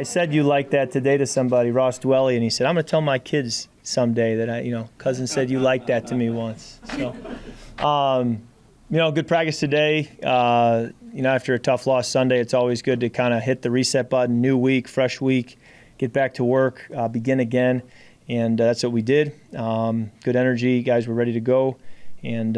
I said you like that today to somebody, Ross Dwelly, and he said, I'm going to tell my kids someday that Cousins said you liked that to me once. So, good practice today. After a tough loss Sunday, it's always good to kind of hit the reset button, new week, fresh week, get back to work, begin again. And that's what we did. Good energy. Guys were ready to go. And,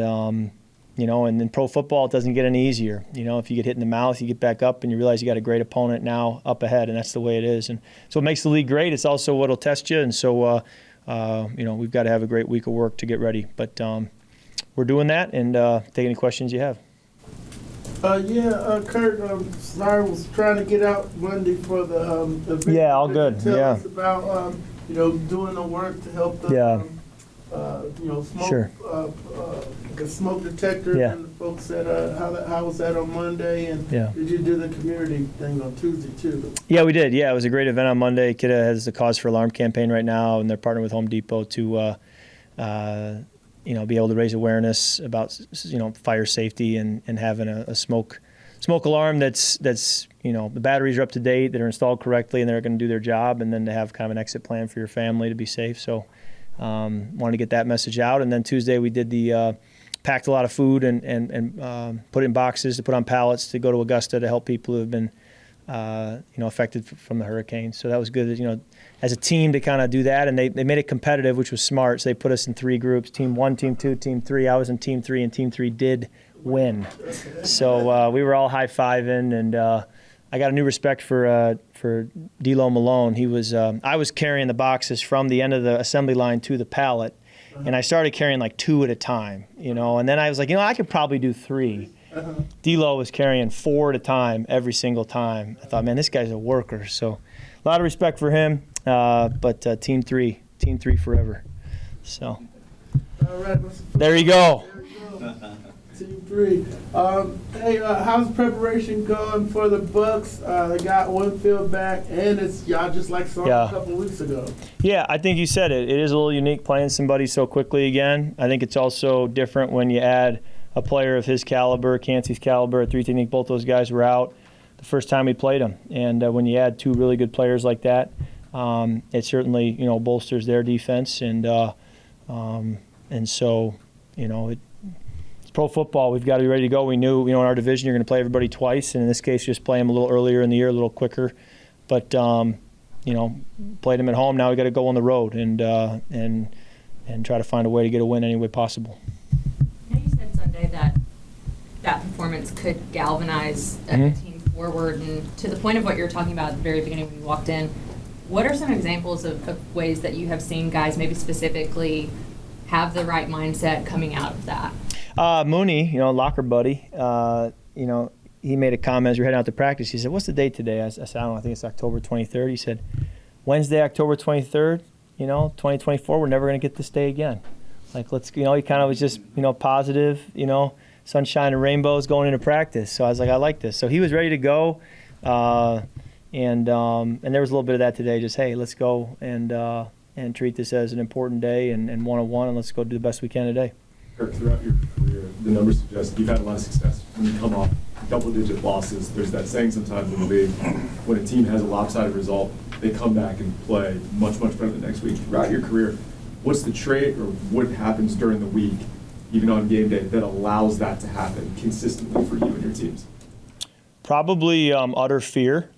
and in pro football, it doesn't get any easier. If you get hit in the mouth, you get back up and you realize you got a great opponent now up ahead, and that's the way it is. And so it makes the league great. It's also what will test you. And so, we've got to have a great week of work to get ready. But we're doing that, and take any questions you have. Kirk, sorry, was trying to get out Monday for the event. Yeah, all good. Tell Yeah. us about, doing the work to help the, smoke, Sure. The smoke detector. Yeah. And the folks said, how was that on Monday? And did you do the community thing on Tuesday, too? Yeah, we did. Yeah, it was a great event on Monday. Kidda has the Cause for Alarm campaign right now, and they're partnering with Home Depot to be able to raise awareness about fire safety and having a smoke alarm that's the batteries are up to date, that are installed correctly, and they're going to do their job, and then to have kind of an exit plan for your family to be safe. So wanted to get that message out. And then Tuesday we did the packed a lot of food and put it in boxes to put on pallets to go to Augusta to help people who have been affected from the hurricane. So that was good, as a team to kind of do that. And they made it competitive, which was smart. So they put us in 3 groups, Team 1, Team 2, Team 3. I was in Team 3, and Team 3 did win. So we were all high-fiving, and I got a new respect for D'Lo Malone. He was I was carrying the boxes from the end of the assembly line to the pallet, and I started carrying like 2 at a time, and then I was like, I could probably do 3. D'Lo was carrying 4 at a time every single time. I thought, man, this guy's a worker. So a lot of respect for him, but Team 3 forever. So All right, there you go. Team 3. How's preparation going for the Bucs? They got Winfield back, and it's y'all just like saw a couple weeks ago. Yeah, I think you said it. It is a little unique playing somebody so quickly again. I think it's also different when you add a player of his caliber, Cansey's caliber, at 3. I think both those guys were out the first time we played them. And when you add 2 really good players like that, it certainly bolsters their defense. And so it's pro football. We've got to be ready to go. We knew in our division you're going to play everybody twice, and in this case just play them a little earlier in the year, a little quicker. But played them at home. Now we got to go on the road and try to find a way to get a win any way possible. You said Sunday that performance could galvanize the team forward, and to the point of what you were talking about at the very beginning when you walked in, what are some examples of ways that you have seen guys maybe specifically have the right mindset coming out of that? Mooney, locker buddy, he made a comment as we were heading out to practice. He said, "What's the date today?" I said, "I don't know, I think it's October 23rd. He said, "Wednesday, October 23rd, 2024, we're never going to get this day again." Like, let's, he kind of was just, positive, sunshine and rainbows going into practice. So I was like, I like this. So he was ready to go. And there was a little bit of that today. Just, hey, let's go and treat this as an important day and one-on-one, and let's go do the best we can today. Kirk, throughout your career, the numbers suggest you've had a lot of success. When you come off double-digit losses, there's that saying sometimes in the league, when a team has a lopsided result, they come back and play much, much better the next week. Throughout your career, what's the trait or what happens during the week, even on game day, that allows that to happen consistently for you and your teams? Probably utter fear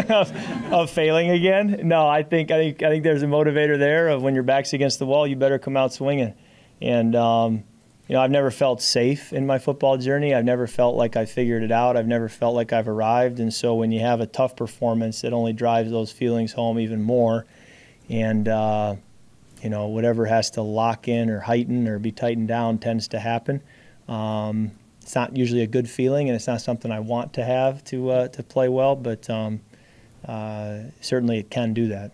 of failing again. No, I think there's a motivator there of when your back's against the wall, you better come out swinging. And I've never felt safe in my football journey. I've never felt like I figured it out. I've never felt like I've arrived. And so when you have a tough performance, it only drives those feelings home even more. And whatever has to lock in or heighten or be tightened down tends to happen. It's not usually a good feeling, and it's not something I want to have to play well, but certainly it can do that.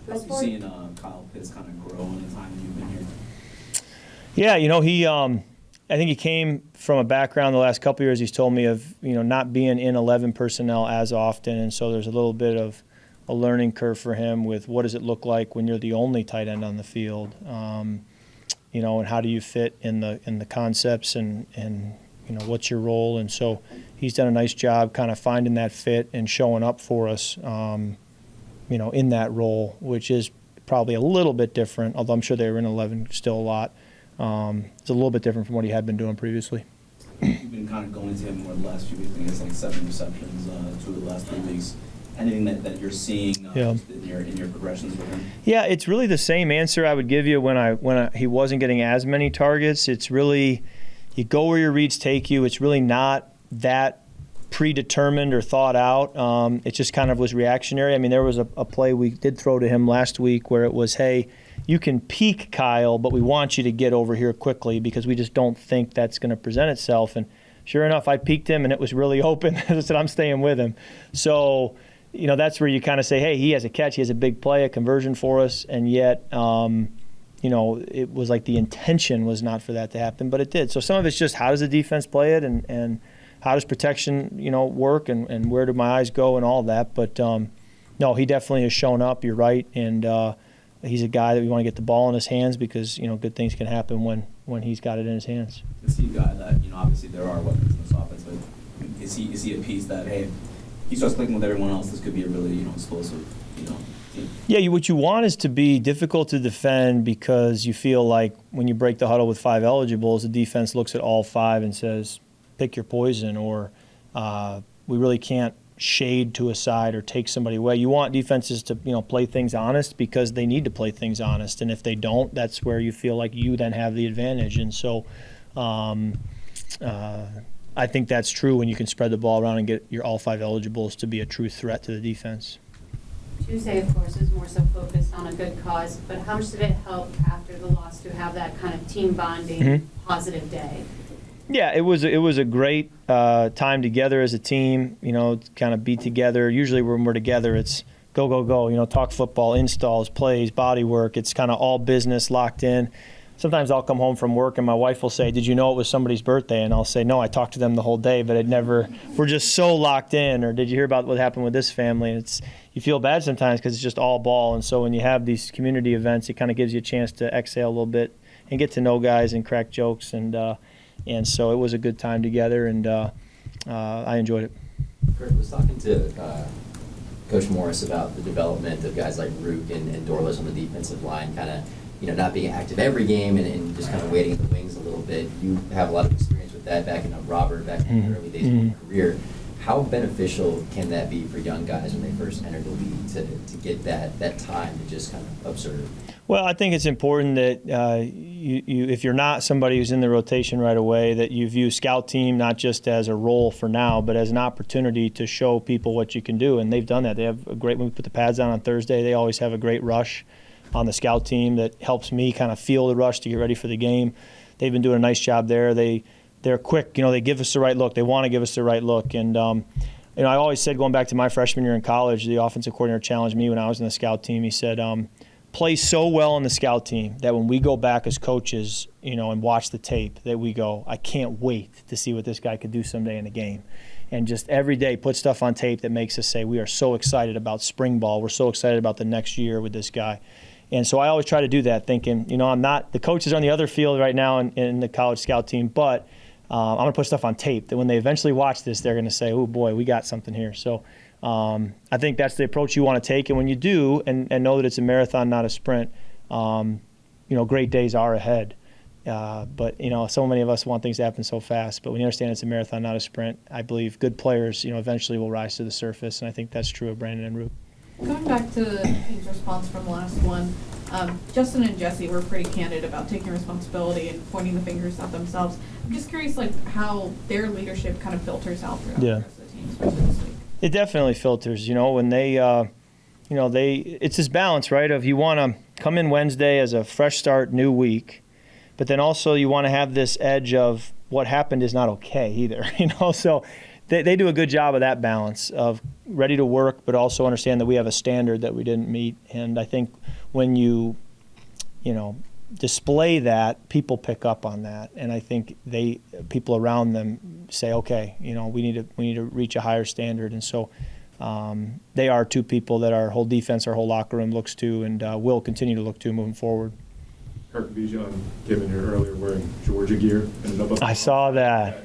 How have you seen Kyle Pitts kind of grow in the time you've been here? Yeah, I think he came from a background the last couple of years, he's told me, of not being in 11 personnel as often, and so there's a little bit of a learning curve for him with what does it look like when you're the only tight end on the field. And how do you fit in the concepts and what's your role? And so he's done a nice job kind of finding that fit and showing up for us. in that role, which is probably a little bit different, although I'm sure they were in 11 still a lot. It's a little bit different from what he had been doing previously. You've been kind of going to him more the last few weeks. I think it's like 7 receptions 2 of the last 3 weeks. Anything that you're seeing just in your progressions with him? Yeah, it's really the same answer I would give you when he wasn't getting as many targets. It's really, you go where your reads take you. It's really not that predetermined or thought out. It just kind of was reactionary. I mean, there was a play we did throw to him last week where it was, hey, you can peek Kyle, but we want you to get over here quickly because we just don't think that's going to present itself. And sure enough, I peeked him and it was really open. I said, I'm staying with him. So, that's where you kind of say, hey, he has a catch, he has a big play, a conversion for us, and yet, it was like the intention was not for that to happen, but it did. So some of it's just how does the defense play it and how does protection, work and where do my eyes go and all of that. But, no, he definitely has shown up, you're right, and he's a guy that we want to get the ball in his hands because, good things can happen when he's got it in his hands. Is he a guy that, obviously there are weapons in this offense, but is he a piece that, hey, he starts clicking with everyone else, this could be a really, explosive, team? Yeah, what you want is to be difficult to defend because you feel like when you break the huddle with 5 eligibles, the defense looks at all 5 and says, pick your poison, or we really can't shade to a side or take somebody away. You want defenses to, play things honest because they need to play things honest. And if they don't, that's where you feel like you then have the advantage. And so I think that's true when you can spread the ball around and get your all 5 eligibles to be a true threat to the defense. Tuesday, of course, is more so focused on a good cause, but how much did it help after the loss to have that kind of team bonding, positive day? Yeah, it was a great time together as a team, kind of be together. Usually when we're together, it's go, go, go, talk football, installs, plays, body work. It's kind of all business locked in. Sometimes I'll come home from work and my wife will say, did you know it was somebody's birthday? And I'll say, no, I talked to them the whole day, but we're just so locked in. Or did you hear about what happened with this family? And you feel bad sometimes because it's just all ball. And so when you have these community events, it kind of gives you a chance to exhale a little bit and get to know guys and crack jokes. And so it was a good time together, and I enjoyed it. Kirk was talking to Coach Morris about the development of guys like Rook and Dorless on the defensive line, kind of, not being active every game and just kind of waiting in the wings a little bit. You have a lot of experience with that back in Robert, back in the early days of your career. How beneficial can that be for young guys when they first enter the league to get that time to just kind of observe? Well, I think it's important that you if you're not somebody who's in the rotation right away, that you view scout team not just as a role for now, but as an opportunity to show people what you can do. And they've done that. They have a great, when we put the pads on Thursday, they always have a great rush on the scout team that helps me kind of feel the rush to get ready for the game. They've been doing a nice job there. They're quick. They give us the right look. They want to give us the right look. And, I always said, going back to my freshman year in college, the offensive coordinator challenged me when I was in the scout team. He said, play so well on the scout team that when we go back as coaches, and watch the tape, that we go, I can't wait to see what this guy could do someday in the game. And just every day put stuff on tape that makes us say, we are so excited about spring ball. We're so excited about the next year with this guy. And so I always try to do that, thinking, I'm not – the coaches are on the other field right now in the college scout team, but I'm going to put stuff on tape that when they eventually watch this, they're going to say, oh, boy, we got something here. So I think that's the approach you want to take. And when you do and know that it's a marathon, not a sprint, great days are ahead. But so many of us want things to happen so fast. But when you understand it's a marathon, not a sprint, I believe good players, eventually will rise to the surface. And I think that's true of Brandon and Root. Going back to the team's response from the last one, Justin and Jesse were pretty candid about taking responsibility and pointing the fingers at themselves. I'm just curious, how their leadership kind of filters out throughout the rest of the team, especially this week. It definitely filters. When they, it's this balance, right? Of you want to come in Wednesday as a fresh start, new week, but then also you want to have this edge of what happened is not okay either. So. They do a good job of that balance of ready to work, but also understand that we have a standard that we didn't meet. And I think when you display that, people pick up on that. And I think people around them say, okay, we need to reach a higher standard. And so they are two people that our whole defense, our whole locker room looks to and will continue to look to moving forward. Kirk Bijan came in here earlier wearing Georgia gear. I saw that.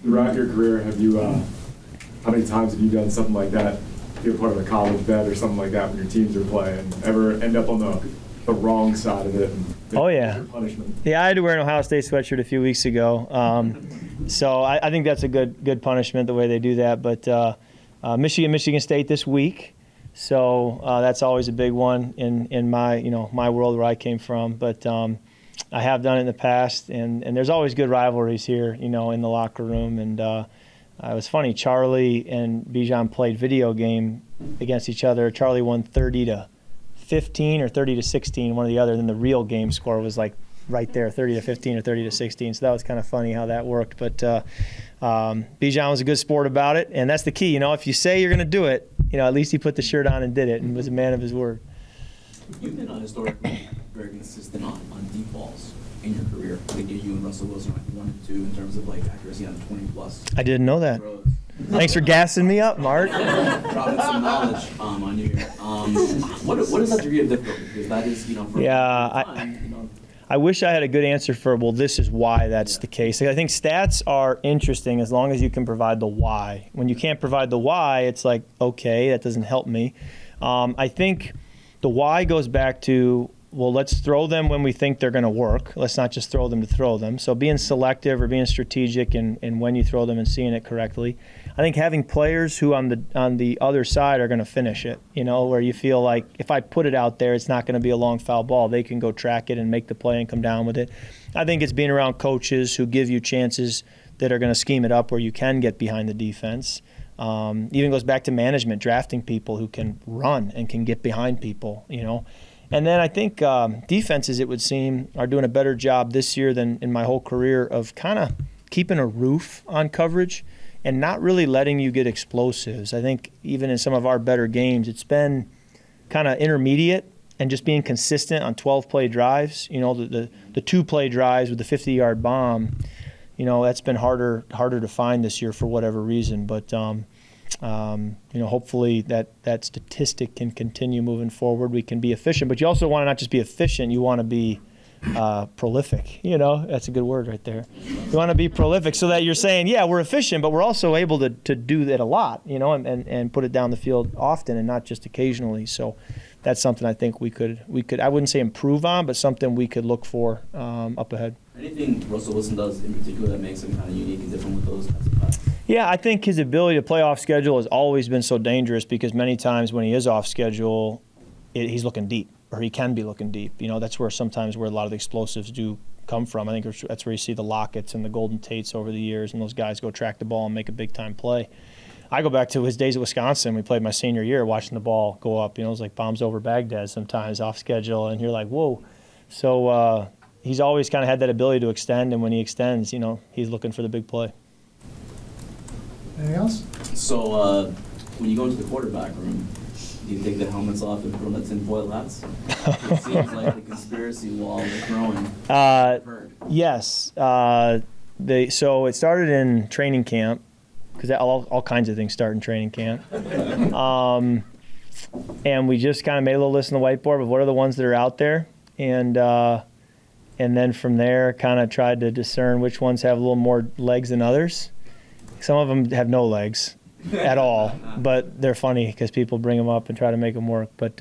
Throughout your career, have you? How many times have you done something like that be a part of a college bet or something like that when your teams are playing? Ever end up on the wrong side of it? And Oh, yeah. Punishment? Yeah, I had to wear an Ohio State sweatshirt a few weeks ago. So I think that's a good punishment, the way they do that. But Michigan State this week. So that's always a big one in my world where I came from. But I have done it in the past, and there's always good rivalries here, in the locker room. And it was funny, Charlie and Bijan played video game against each other. Charlie won 30-15 or 30-16, one or the other. Then the real game score was like right there, 30-15 or 30-16. So that was kind of funny how that worked. But Bijan was a good sport about it, and that's the key. If you say you're going to do it, at least he put the shirt on and did it and was a man of his word. You've been historically very consistent on deep balls in your career. I think you and Russell Wilson are like 1 and 2 in terms of like accuracy on 20-plus. I didn't know that. throws. Thanks for gassing me up, Mark. Dropping some knowledge on you here. What is that degree of difficulty? Because that is, for Yeah, time, I wish I had a good answer for, well, this is why that's the case. I think stats are interesting as long as you can provide the why. When you can't provide the why, it's like, okay, that doesn't help me. I think the why goes back to, well, let's throw them when we think they're going to work. Let's not just throw them to throw them. So being selective or being strategic in when you throw them and seeing it correctly. I think having players who on the other side are going to finish it, where you feel like if I put it out there, it's not going to be a long foul ball. They can go track it and make the play and come down with it. I think it's being around coaches who give you chances that are going to scheme it up where you can get behind the defense. Even goes back to management, drafting people who can run and can get behind people, And then I think defenses, it would seem, are doing a better job this year than in my whole career of kind of keeping a roof on coverage and not really letting you get explosives. I think even in some of our better games, it's been kind of intermediate and just being consistent on 12-play drives. The 2-play drives with the 50-yard bomb, that's been harder to find this year for whatever reason. But hopefully that statistic can continue moving forward. We can be efficient, but you also want to not just be efficient. You want to be prolific. That's a good word right there. You want to be prolific so that you're saying, yeah, we're efficient, but we're also able to do that a lot, and put it down the field often and not just occasionally. So that's something I think we could I wouldn't say improve on, but something we could look for up ahead. Anything Russell Wilson does in particular that makes him kind of unique and different with those kinds of guys? Yeah, I think his ability to play off schedule has always been so dangerous because many times when he is off schedule, he's looking deep, or he can be looking deep. That's where sometimes where a lot of the explosives do come from. I think that's where you see the Lockett's and the Golden Tates over the years, and those guys go track the ball and make a big-time play. I go back to his days at Wisconsin. We played my senior year watching the ball go up. It was like bombs over Baghdad sometimes off schedule, and you're like, whoa. So he's always kind of had that ability to extend, and when he extends, he's looking for the big play. Anything else? So when you go into the quarterback room, do you take the helmets off and put on the tinfoil hats? It seems like the conspiracy wall is growing. Yes. So it started in training camp, because all kinds of things start in training camp. And we just kind of made a little list on the whiteboard of what are the ones that are out there. And then from there, kind of tried to discern which ones have a little more legs than others. Some of them have no legs at all, but they're funny because people bring them up and try to make them work. But,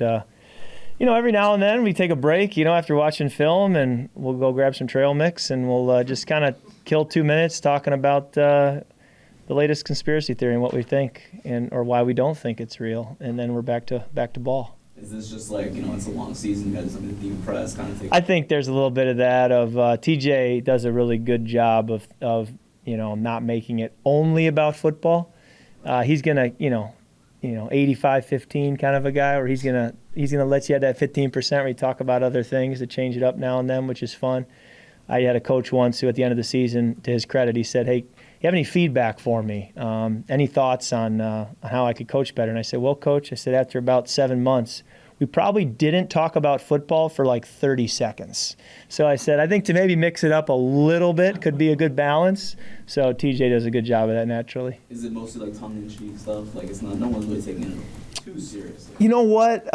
every now and then we take a break, after watching film, and we'll go grab some trail mix, and we'll just kind of kill 2 minutes talking about the latest conspiracy theory and what we think or why we don't think it's real. And then we're back to ball. Is this just like, it's a long season, you got something to decompress kind of thing? I think there's a little bit of that TJ does a really good job of not making it only about football. He's gonna, 85-15 kind of a guy, or he's gonna let you have that 15% where you talk about other things to change it up now and then, which is fun. I had a coach once who, at the end of the season, to his credit, he said, "Hey, you have any feedback for me? Any thoughts on how I could coach better?" And I said, "Well, Coach," I said, "after about 7 months, we probably didn't talk about football for like 30 seconds. So I said, I think to maybe mix it up a little bit could be a good balance." So TJ does a good job of that naturally. Is it mostly like tongue-in-cheek stuff? Like it's not, no one's really taking it too seriously. You know what?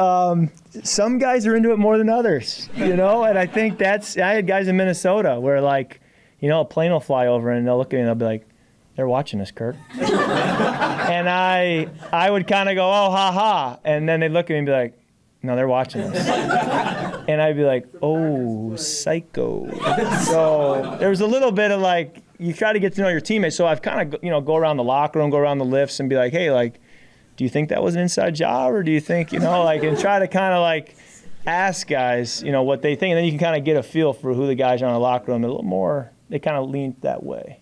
Some guys are into it more than others, and I think I had guys in Minnesota where a plane will fly over and they'll look at me and they'll be like, they're watching us, Kirk. And I would kind of go, oh, ha, ha. And then they'd look at me and be like, no, they're watching us. And I'd be like, oh, psycho. So there was a little bit of like, you try to get to know your teammates. So I've kind of, go around the locker room, go around the lifts and be like, hey, like, do you think that was an inside job? Or do you think, and try to kind of like ask guys, what they think. And then you can kind of get a feel for who the guys are in the locker room. A little more, they kind of lean that way.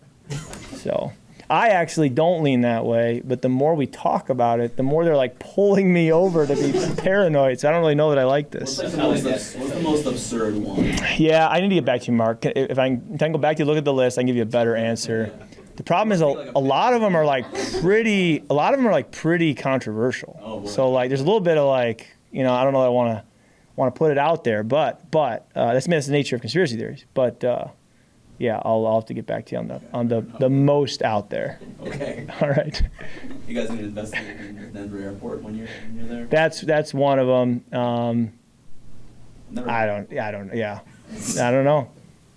So I actually don't lean that way, but the more we talk about it, the more they're like pulling me over to be paranoid. So I don't really know that I like this. What's the most absurd one? Yeah, I need to get back to you, Mark. If I can go back to you, look at the list, I can give you a better answer. The problem is a lot of them are like pretty controversial. Oh, boy. So like there's a little bit of like, I don't know that I want to put it out there, but that's the nature of conspiracy theories. But yeah, I'll have to get back to you on the most out there. Okay. All right. You guys need to investigate in Denver Airport when you're there? That's one of them. I don't know.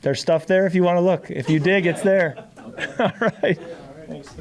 There's stuff there if you want to look. If you dig, it's there. All right. Thanks.